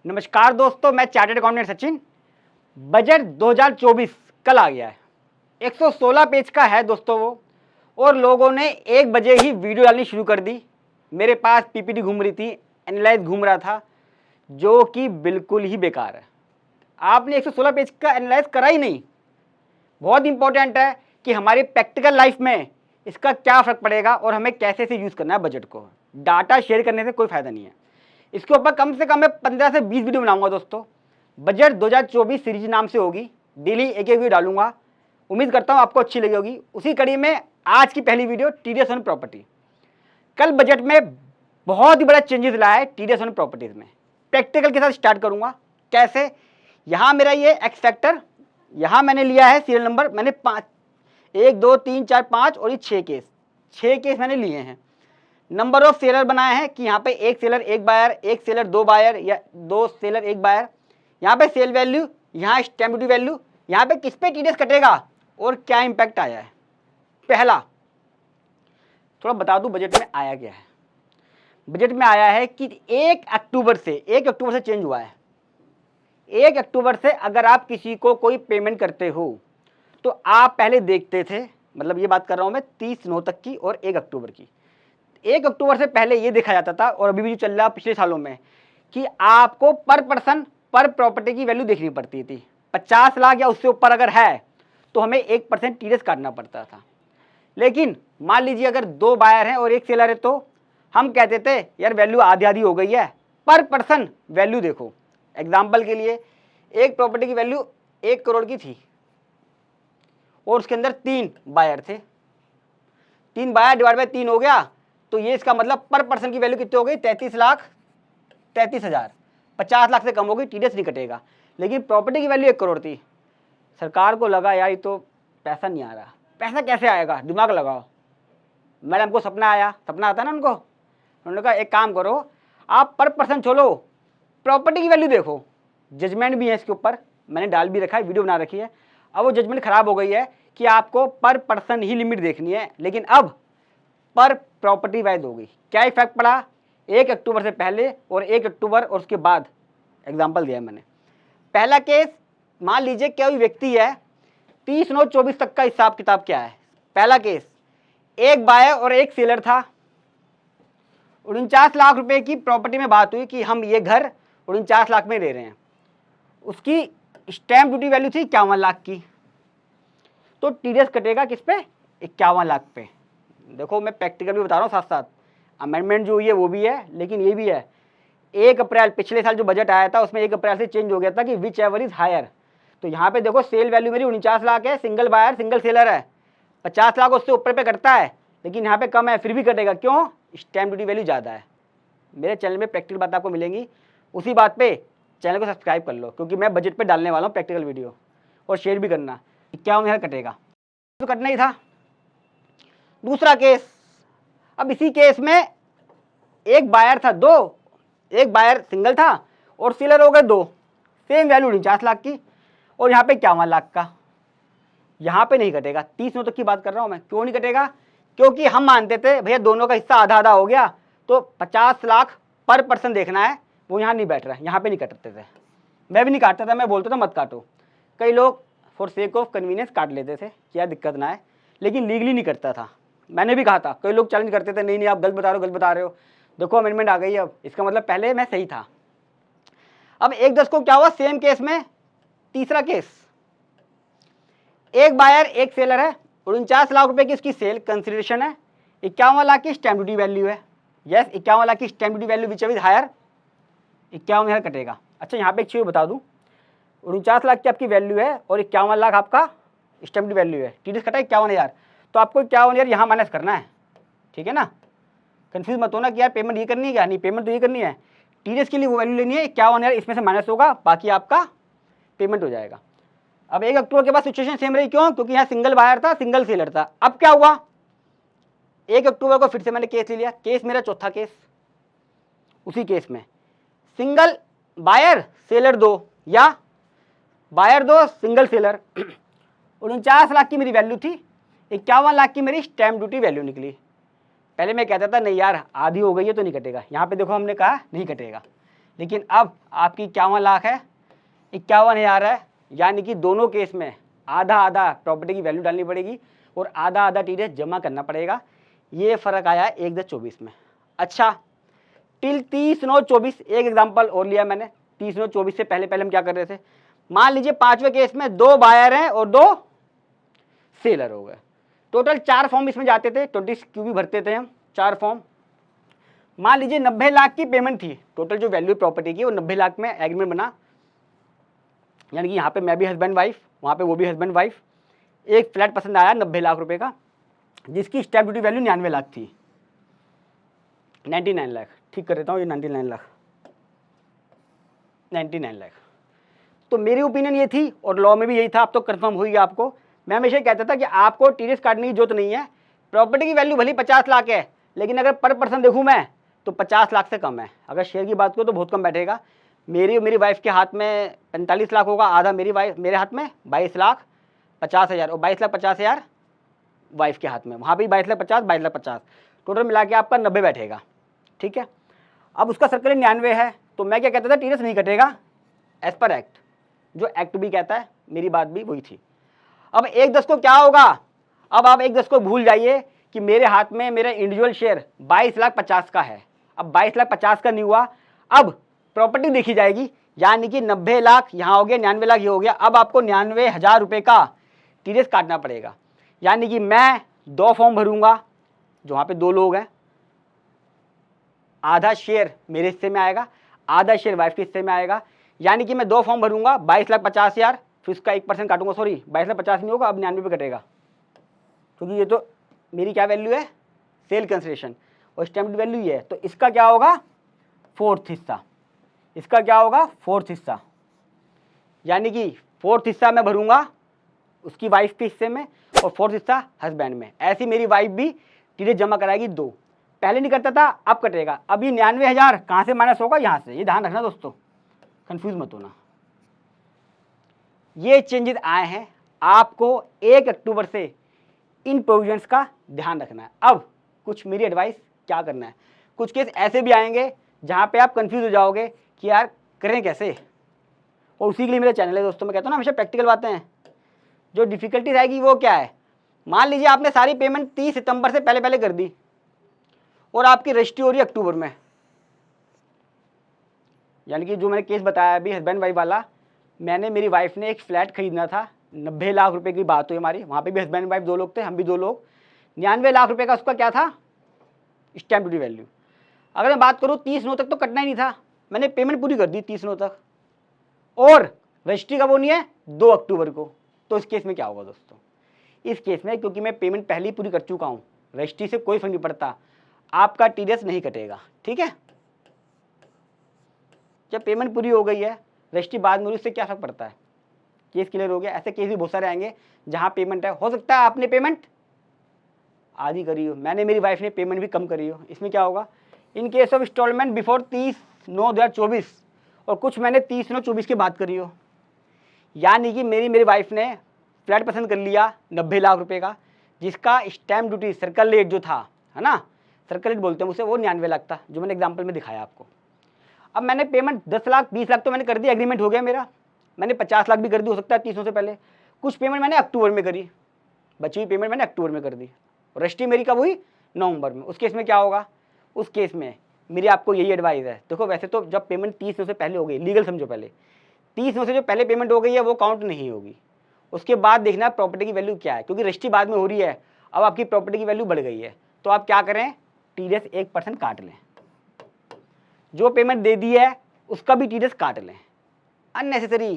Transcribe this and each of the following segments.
नमस्कार दोस्तों, मैं चार्टर्ड अकाउंटेंट सचिन। बजट 2024 कल आ गया है। 116 पेज का है दोस्तों वो, और लोगों ने 1 बजे ही वीडियो डालनी शुरू कर दी। मेरे पास पीपीटी घूम रही थी, एनालाइज घूम रहा था, जो कि बिल्कुल ही बेकार है। आपने 116 पेज का एनालाइज करा ही नहीं। बहुत इंपॉर्टेंट है कि हमारी प्रैक्टिकल लाइफ में इसका क्या फ़र्क पड़ेगा और हमें कैसे से यूज़ करना है बजट को। डाटा शेयर करने से कोई फ़ायदा नहीं है। इसके ऊपर कम से कम मैं 15 से 20 वीडियो बनाऊंगा दोस्तों। बजट 2024 सीरीज नाम से होगी, डेली एक वीडियो डालूंगा। उम्मीद करता हूं आपको अच्छी लगी होगी। उसी कड़ी में आज की पहली वीडियो टीडीएस ऑन प्रॉपर्टी। कल बजट में बहुत ही बड़ा चेंजेस लाया है टीडीएस ऑन प्रॉपर्टीज में। प्रैक्टिकल के साथ स्टार्ट करूंगा। कैसे? यहाँ मेरा ये एक्स फैक्टर, यहाँ मैंने लिया है सीरियल नंबर, मैंने 5 1 2 3 4 5 और ये 6 केस मैंने लिए हैं। नंबर ऑफ सेलर बनाए हैं कि यहाँ पे 1 सेलर 1 बायर, 1 सेलर 2 बायर या 2 सेलर 1 बायर। यहाँ पे सेल वैल्यू, यहाँ स्टैम्प ड्यूटी वैल्यू, यहाँ पे किस पे टीडीएस कटेगा और क्या इंपैक्ट आया है। पहला थोड़ा बता दूं बजट में आया क्या है। बजट में आया है कि 1 अक्टूबर से चेंज हुआ है। 1 अक्टूबर से अगर आप किसी को कोई पेमेंट करते हो तो आप पहले देखते थे, मतलब ये बात कर रहा हूं मैं 30/9 तक की और 1 अक्टूबर की। 1 अक्टूबर से पहले ये देखा जाता था, और अभी भी जो चल रहा पिछले सालों में, कि आपको पर पर्सन पर प्रॉपर्टी की वैल्यू देखनी पड़ती थी। 50 लाख या उससे ऊपर अगर है तो हमें 1% टीडीएस काटना पड़ता था। लेकिन मान लीजिए अगर 2 बायर हैं और 1 सेलर है तो हम कहते थे यार वैल्यू आधी आधी हो गई है, पर पर्सन वैल्यू देखो। एग्जाम्पल के लिए एक प्रॉपर्टी की वैल्यू 1 करोड़ की थी और उसके अंदर 3 बायर थे। 3 बायर डिवाइड बाय 3 हो गया, तो ये इसका मतलब पर पर्सन की वैल्यू कितनी हो गई? 33,33,000। 50 लाख से कम होगी, टीडीएस नहीं कटेगा। लेकिन प्रॉपर्टी की वैल्यू 1 करोड़ थी। सरकार को लगा यार ये तो पैसा नहीं आ रहा। पैसा कैसे आएगा? दिमाग लगाओ। मैडम को सपना आया, सपना आता ना उनको। उन्होंने कहा एक काम करो, आप पर पर्सन छोड़ो, प्रॉपर्टी की वैल्यू देखो। जजमेंट भी है इसके ऊपर, मैंने डाल भी रखा है, वीडियो बना रखी है। अब वो जजमेंट खराब हो गई है कि आपको पर पर्सन ही लिमिट देखनी है, लेकिन अब पर प्रॉपर्टी वाइज होगी। क्या इफेक्ट पड़ा? 1 अक्टूबर से पहले और 1 अक्टूबर और उसके बाद। एग्जाम्पल दिया मैंने। पहला केस, मान लीजिए कोई व्यक्ति है, 30/9/24 तक का हिसाब किताब क्या है। पहला केस, 1 बायर और 1 सेलर था। 49 लाख रुपए की प्रॉपर्टी में बात हुई कि हम ये घर 49 लाख में दे रहे हैं। उसकी स्टैम्प ड्यूटी वैल्यू थी 51 लाख की, तो टीडीएस कटेगा किस पे? 51 लाख पे। देखो मैं प्रैक्टिकल भी बता रहा हूँ, साथ साथ अमेंडमेंट जो हुई है वो भी है, लेकिन ये भी है 1 अप्रैल पिछले साल जो बजट आया था उसमें 1 अप्रैल से चेंज हो गया था कि विच एवर इज हायर। तो यहाँ पे देखो सेल वैल्यू मेरी 49 लाख है, सिंगल बायर सिंगल सेलर है, 50 लाख उससे ऊपर पे कटता है, लेकिन यहाँ पे कम है फिर भी कटेगा। क्यों? स्टैम्प ड्यूटी वैल्यू ज़्यादा है। मेरे चैनल में प्रैक्टिकल बात आपको मिलेंगी। उसी बात पे चैनल को सब्सक्राइब कर लो, क्योंकि मैं बजट पे डालने वाला हूँ प्रैक्टिकल वीडियो। और शेयर भी करना। 51 कटेगा तो कटना ही था। दूसरा केस, अब इसी केस में 1 बायर था, 1 बायर सिंगल था और सेलर हो गए 2, सेम वैल्यू 49 लाख की, और यहाँ पे 51 लाख का। यहाँ पे नहीं कटेगा। 30/9 तक की बात कर रहा हूँ मैं। क्यों नहीं कटेगा? क्योंकि हम मानते थे भैया दोनों का हिस्सा आधा आधा हो गया, तो 50 लाख पर पर्सन देखना है, वो यहाँ नहीं बैठ रहा है, यहाँ पे नहीं कटते थे। मैं भी नहीं काटता था, मैं बोलता था मत काटो। कई लोग फॉर सेक ऑफ कन्वीनियंस काट लेते थे, क्या दिक्कत ना है, लेकिन लीगली नहीं करता था। मैंने भी कहा था, कई लोग चैलेंज करते थे, नहीं नहीं आप गलत बता रहे हो, गलत बता रहे हो। देखो अमेंडमेंट आ गई है अब, इसका मतलब पहले मैं सही था। अब 1/10 को क्या हुआ? सेम केस में तीसरा केस, 1 बायर 1 सेलर है, 49 लाख रुपए की उसकी सेल कंसिडरेशन है, 51 लाख की स्टैम्प ड्यूटी वैल्यू है। यस, 51 लाख की stamp duty value which is higher, 51 कटेगा। अच्छा यहाँ पे एक चीज बता दूं, 49 लाख की आपकी वैल्यू है और 51 लाख आपका स्टैम्प ड्यूटी वैल्यू है, टीडीएस कटा 51,000, तो आपको 51,000 यहाँ माइनस करना है। ठीक है ना? कंफ्यूज मत होना कि यार पेमेंट ये करनी है क्या, नहीं पेमेंट तो ये करनी है। टीडीएस के लिए वो वैल्यू लेनी है, 51,000 इसमें से माइनस होगा, बाकी आपका पेमेंट हो जाएगा। अब 1 अक्टूबर के बाद सिचुएशन सेम रही। क्यों? क्योंकि यहाँ सिंगल बायर था, सिंगल सेलर था। अब क्या हुआ? 1 अक्टूबर को फिर से मैंने केस ले लिया, केस मेरा चौथा केस। उसी केस में सिंगल बायर सेलर 2 या बायर 2 सिंगल सेलर, 49 लाख की मेरी वैल्यू थी, 51 लाख की मेरी स्टैम्प ड्यूटी वैल्यू निकली। पहले मैं कहता था नहीं यार आधी हो गई है तो नहीं कटेगा, यहाँ पे देखो हमने कहा नहीं कटेगा। लेकिन अब आपकी 51 लाख है, 51,000 है, यानी कि दोनों केस में आधा आधा प्रॉपर्टी की वैल्यू डालनी पड़ेगी और आधा आधा टीडीएस जमा करना पड़ेगा। ये फ़र्क आया है 1/24 में। अच्छा, टिल 30/9/24 एक एग्जांपल और लिया मैंने। 30/9/24 से पहले हम क्या कर रहे थे, मान लीजिए 5वें केस में 2 बायर हैं और 2 सेलर हो गए। टोटल 4 फॉर्म इसमें जाते थे, 20 क्यूबी भरते थे हम, 4 फॉर्म। मान लीजिए 90 लाख की पेमेंट थी, टोटल जो वैल्यू प्रॉपर्टी की वो 90 लाख में एग्रीमेंट बना, यानी कि यहाँ पे मैं भी हस्बैंड वाइफ, वहाँ पे वो भी हस्बैंड वाइफ। एक फ्लैट पसंद आया 90 लाख रुपए का, जिसकी स्टैम्प ड्यूटी वैल्यू 99 लाख थी, 99 लाख, ठीक कर देता हूँ, ये 99 लाख, 99 लाख। तो मेरी ओपिनियन ये थी और लॉ में भी यही था, अब तो कंफर्म हो गया आपको। मैं हमेशा कहता था कि आपको टीडीएस काटने की जरूरत नहीं है, प्रॉपर्टी की वैल्यू भले 50 लाख है, लेकिन अगर पर पर्सन देखूँ मैं तो 50 लाख से कम है। अगर शेयर की बात करूँ तो बहुत कम बैठेगा। मेरी वाइफ के हाथ में 45 लाख होगा, आधा मेरे हाथ में 22,50,000 और 22,50,000 वाइफ के हाथ में, वहाँ भी 22,50,000 22,50,000, टोटल मिला के आपका 90 बैठेगा। ठीक है, अब उसका सर्कल 99 है, तो मैं क्या कहता था, टीडीएस नहीं कटेगा एज पर एक्ट, जो एक्ट भी कहता है, मेरी बात भी वही थी। अब 1/10 को क्या होगा, अब आप 1/10 को भूल जाइए कि मेरे हाथ में मेरा इंडिविजुअल शेयर 22,50,000 का है। अब 22,50,000 का नहीं हुआ, अब प्रॉपर्टी देखी जाएगी, यानी कि 90 लाख यहाँ हो गया, 99 लाख ये हो गया। अब आपको 99,000 रुपये का टीडीएस काटना पड़ेगा, यानी कि मैं 2 फॉर्म भरूंगा, जो वहाँ पे 2 लोग हैं, आधा शेयर मेरे हिस्से में आएगा, आधा शेयर वाइफ के हिस्से में आएगा, यानी कि मैं 2 फॉर्म भरूंगा, 22,50,000, फिर उसका 1% काटूंगा, सॉरी 22,50,000 नहीं होगा, अब 99 पे कटेगा, क्योंकि ये तो मेरी क्या वैल्यू है, सेल कंसिडरेशन, और स्टैम्प वैल्यू ये है। तो इसका क्या होगा, 4th हिस्सा, इसका क्या होगा, 4th हिस्सा, यानी कि 4th हिस्सा मैं भरूंगा उसकी वाइफ के हिस्से में और 4th हिस्सा हस्बैंड में। ऐसी मेरी वाइफ भी टीडीएस जमा कराएगी 2, पहले नहीं करता था, अब कटेगा। अब ये 99,000 कहाँ से माइनस होगा, यहाँ से, ये ध्यान रखना दोस्तों, कंफ्यूज मत होना। ये चेंजेस आए हैं, आपको 1 अक्टूबर से इन प्रोविजंस का ध्यान रखना है। अब कुछ मेरी एडवाइस क्या करना है, कुछ केस ऐसे भी आएंगे जहाँ पे आप कंफ्यूज हो जाओगे कि यार करें कैसे, और उसी के लिए मेरा चैनल है दोस्तों। मैं कहता हूँ ना हमेशा प्रैक्टिकल बातें हैं। जो डिफिकल्टीज आएगी वो क्या है, मान लीजिए आपने सारी पेमेंट 30 सितंबर से पहले कर दी और आपकी रजिस्ट्री हो रही है अक्टूबर में, यानी कि जो मैंने केस बताया अभी हस्बैंड वाइफ वाला, मैंने, मेरी वाइफ ने एक फ्लैट खरीदना था, 90 लाख रुपए की बात हुई हमारी, वहाँ पे भी हस्बैंड वाइफ 2 लोग थे, हम भी 2 लोग, 99 लाख रुपए का उसका क्या था, स्टैम्प ड्यूटी वैल्यू। अगर मैं बात करूँ 30/9 तक तो कटना ही नहीं था, मैंने पेमेंट पूरी कर दी 30/9 तक, और रजिस्ट्री कब होनी है, 2 अक्टूबर को। तो इस केस में क्या होगा दोस्तों, इस केस में क्योंकि मैं पेमेंट पहले ही पूरी कर चुका हूँ, रजिस्ट्री से कोई फर्क नहीं पड़ता, आपका टीडीएस नहीं कटेगा। ठीक है, जब पेमेंट पूरी हो गई है, रजिस्ट्री बाद में हुई, उससे क्या फर्क पड़ता है, केस क्लियर हो गया। ऐसे केस भी बहुत सारे आएंगे जहाँ पेमेंट है, हो सकता है आपने पेमेंट आधी करी हो, मैंने, मेरी वाइफ ने पेमेंट भी कम करी हो, इसमें क्या होगा, in case of instalment before 30/9/2024, और कुछ मैंने 30/9/24 की बात करी हो, यानी कि मेरी वाइफ ने फ्लैट पसंद कर लिया 90 लाख रुपए का, जिसका स्टैम्प ड्यूटी सर्कल रेट जो था, है ना, सर्कल रेट बोलते हैं उसे, वो 99 लाख था, जो मैंने एग्जाम्पल में दिखाया आपको। अब मैंने पेमेंट 10 लाख 20 लाख तो मैंने कर दी, एग्रीमेंट हो गया मेरा, मैंने 50 लाख भी कर दी, हो सकता है 30 से पहले। कुछ पेमेंट मैंने अक्टूबर में करी, बची हुई पेमेंट मैंने अक्टूबर में कर दी, रजिस्ट्री मेरी कब हुई, नवंबर में। उस केस में क्या होगा, उस केस में मेरी आपको यही एडवाइस है, देखो वैसे तो जब पेमेंट 30 से पहले हो गई, लीगल समझो, पहले 30 से जो पहले पेमेंट हो गई है वो काउंट नहीं होगी, उसके बाद देखना प्रॉपर्टी की वैल्यू क्या है, क्योंकि रजिस्ट्री बाद में हो रही है, अब आपकी प्रॉपर्टी की वैल्यू बढ़ गई है, तो आप क्या करें, टीडीएस 1% काट लें, जो पेमेंट दे दी है उसका भी टीडीएस काट लें, अननेसेसरी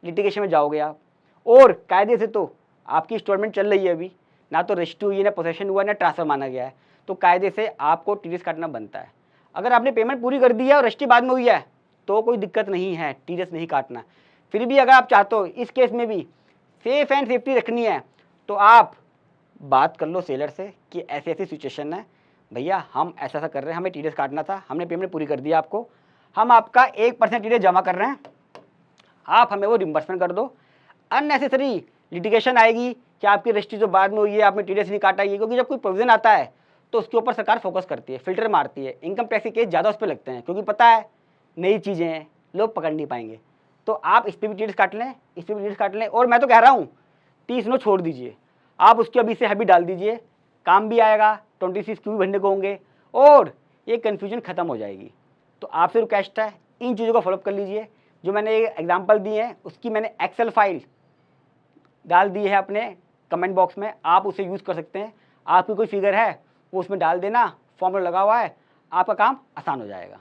लिटिगेशन में जाओगे आप। और कायदे से तो आपकी इंस्टॉलमेंट चल रही है अभी, ना तो रजिस्ट्री हुई है, ना पोसेशन हुआ है, ना ट्रांसफर माना गया है, तो कायदे से आपको टीडीएस काटना बनता है। अगर आपने पेमेंट पूरी कर दी है और रजिस्ट्री बाद में हुई है तो कोई दिक्कत नहीं है, टीडीएस नहीं काटना। फिर भी अगर आप चाहते हो इस केस में भी सेफ एंड सेफ्टी रखनी है, तो आप बात कर लो सेलर से कि ऐसी ऐसी सिचुएशन है भैया, हम ऐसा ऐसा कर रहे हैं, हमें टीडीएस काटना था, हमने पेमेंट पूरी कर दी आपको, हम आपका 1% टीडीएस जमा कर रहे हैं, आप हमें वो रिम्बर्समेंट कर दो। अननेसेसरी लिटिगेशन आएगी कि आपकी रजिस्ट्री जो बाद में हुई है आपने टीडीएस नहीं काटा, ये क्योंकि जब कोई प्रोविजन आता है तो उसके ऊपर सरकार फोकस करती है, फिल्टर मारती है, इनकम टैक्स के केस ज़्यादा उस पर लगते हैं, क्योंकि पता है नई चीज़ें हैं, लोग पकड़ नहीं पाएंगे। तो आप इस पर भी टिकट्स काट लें, इस पर भी टिकट्स काट लें। और मैं तो कह रहा हूँ 30 नो छोड़ दीजिए, आप उसकी अभी से हैबिट डाल दीजिए, काम भी आएगा, 26 क्यों भी भरने को होंगे और ये कन्फ्यूजन खत्म हो जाएगी। तो आपसे रिक्वेस्ट है, इन चीज़ों को फॉलोअप कर लीजिए। जो मैंने एग्जाम्पल दिए हैं उसकी मैंने एक्सेल फाइल डाल दी है अपने कमेंट बॉक्स में, आप उसे यूज़ कर सकते हैं। आपकी कोई फिगर है वो उसमें डाल देना, फॉर्मूला लगा हुआ है, आपका काम आसान हो जाएगा।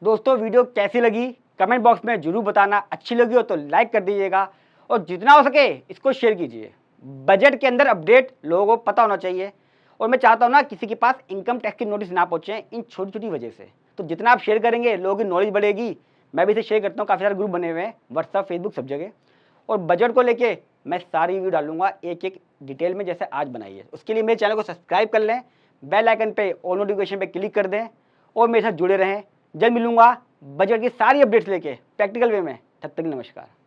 दोस्तों वीडियो कैसी लगी कमेंट बॉक्स में ज़रूर बताना, अच्छी लगी हो तो लाइक कर दीजिएगा और जितना हो सके इसको शेयर कीजिए। बजट के अंदर अपडेट लोगों को पता होना चाहिए और मैं चाहता हूँ ना किसी के पास इनकम टैक्स की नोटिस ना पहुँचे इन छोटी छोटी वजह से। तो जितना आप शेयर करेंगे लोगों की नॉलेज बढ़ेगी। मैं भी इसे शेयर करता हूँ, काफ़ी सारे ग्रुप बने हुए हैं व्हाट्सअप फेसबुक सब जगह। और बजट को लेके मैं सारी वीडियो डालूंगा एक एक डिटेल में जैसे आज बनाई है। उसके लिए मेरे चैनल को सब्सक्राइब कर लें, बेल आइकन पे ऑल नोटिफिकेशन पे क्लिक कर दें और मेरे साथ जुड़े रहें। जल्द मिलूंगा बजट की सारी अपडेट्स लेके प्रैक्टिकल वे में। तब तक नमस्कार।